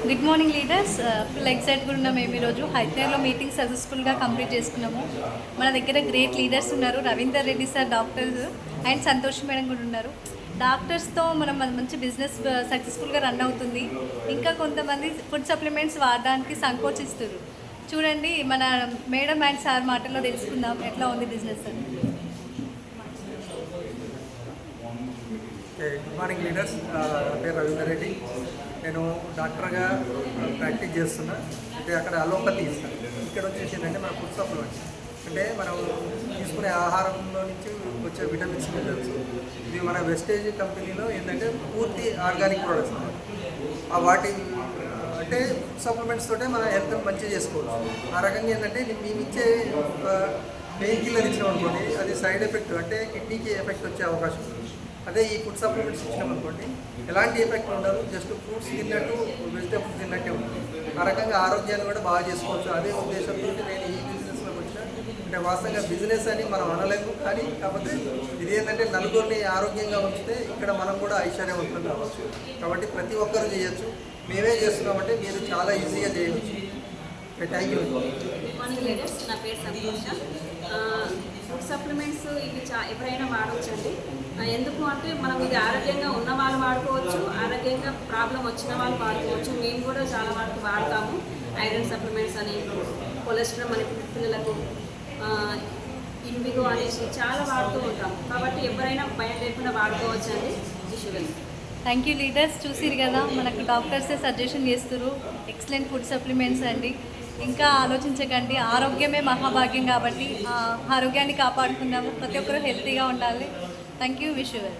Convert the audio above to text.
Good morning leaders. Full ఎక్సైట్గా ఉన్నాం. మేము ఈరోజు హైదరాబాద్లో మీటింగ్ సక్సెస్ఫుల్గా కంప్లీట్ చేసుకున్నాము. మన దగ్గర గ్రేట్ లీడర్స్ ఉన్నారు. Ravinder Reddy sir doctors and Santosh madam కూడా ఉన్నారు. డాక్టర్స్తో మనం మంచి బిజినెస్ సక్సెస్ఫుల్గా రన్ అవుతుంది. ఇంకా కొంతమంది ఫుడ్ సప్లిమెంట్స్ వాడడానికి సంకోచిస్తారు. చూడండి, మన మేడం అండ్ సార్ మాటల్లో తెలుసుకుందాం ఎట్లా ఉంది బిజినెస్ అని. Good morning leaders. నా పేరు రవీందర్ రెడ్డి. నేను డాక్టర్గా ప్రాక్టీస్ చేస్తున్నా. అంటే అక్కడ అలోపతి ఇస్తాను. ఇక్కడ వచ్చేసి ఏంటంటే మన ఫుడ్ సప్లిమెంట్స్, అంటే మనం తీసుకునే ఆహారంలో నుంచి వచ్చే విటమిన్స్, మినరల్స్. ఇది మన వెస్టేజ్ కంపెనీలో ఏంటంటే పూర్తి ఆర్గానిక్ ప్రొడక్ట్స్ అన్నమాట. వాటి అంటే సప్లిమెంట్స్ తోటే మన హెల్త్ మంచిగా చేసుకోవచ్చు. ఆ రకంగా ఏంటంటే మేము ఇచ్చే పెయిన్ కిల్లర్ ఇచ్చినాం అనుకోండి, అది సైడ్ ఎఫెక్ట్ అంటే కిడ్నీకి ఎఫెక్ట్ వచ్చే అవకాశం ఉంది. అదే ఈ ఫుడ్ సప్లిమెంట్స్ ఇచ్చినాం అనుకోండి, ఎలాంటి ఎఫెక్ట్ ఉండదు. జస్ట్ ఫ్రూట్స్ తిన్నట్టు, వెజిటేబుల్స్ తిన్నట్టే ఉంటుంది. ఆ రకంగా ఆరోగ్యాన్ని కూడా బాగా చేసుకోవచ్చు. అదే ఉద్దేశంతో నేను ఈ బిజినెస్లోకి వచ్చిన. అంటే వాస్తవంగా బిజినెస్ అని మనం అనలేము, కానీ కాకపోతే ఇది ఏంటంటే నలుగురిని ఆరోగ్యంగా ఉంచితే ఇక్కడ మనం కూడా ఐశ్వర్యవంతం కావచ్చు. కాబట్టి ప్రతి ఒక్కరు చేయొచ్చు. మేమే చేస్తున్నామంటే మీరు చాలా ఈజీగా చేయవచ్చు. Thank you. మార్నింగ్ లీడర్స్, నా పేరు సంతోష. ఫుడ్ సప్లిమెంట్స్ ఇవి ఎవరైనా వాడవచ్చండి. ఎందుకు అంటే మనం ఇది ఆరోగ్యంగా ఉన్న వాళ్ళు వాడుకోవచ్చు, ఆరోగ్యంగా ప్రాబ్లం వచ్చిన వాళ్ళు వాడుకోవచ్చు. మేము కూడా చాలా వరకు వాడతాము. ఐరన్ సప్లిమెంట్స్ అని, కొలెస్ట్రాల్ అని పిల్లలకు, ఇన్విగో అనేసి చాలా వాడుతూ ఉంటాము. కాబట్టి ఎవరైనా భయం లేకుండా వాడుకోవచ్చు అండి. విషువల్. Thank you leaders. చూసిరు కదా, మనకు డాక్టర్సే సజెషన్ చేస్తారు ఎక్సలెంట్ ఫుడ్ సప్లిమెంట్స్ అండి. ఇంకా ఆలోచించకండి, ఆరోగ్యమే మహాభాగ్యం. కాబట్టి ఆరోగ్యాన్ని కాపాడుకుందాము. ప్రతి ఒక్కరూ హెల్తీగా ఉండాలి. Thank you. Wish you well.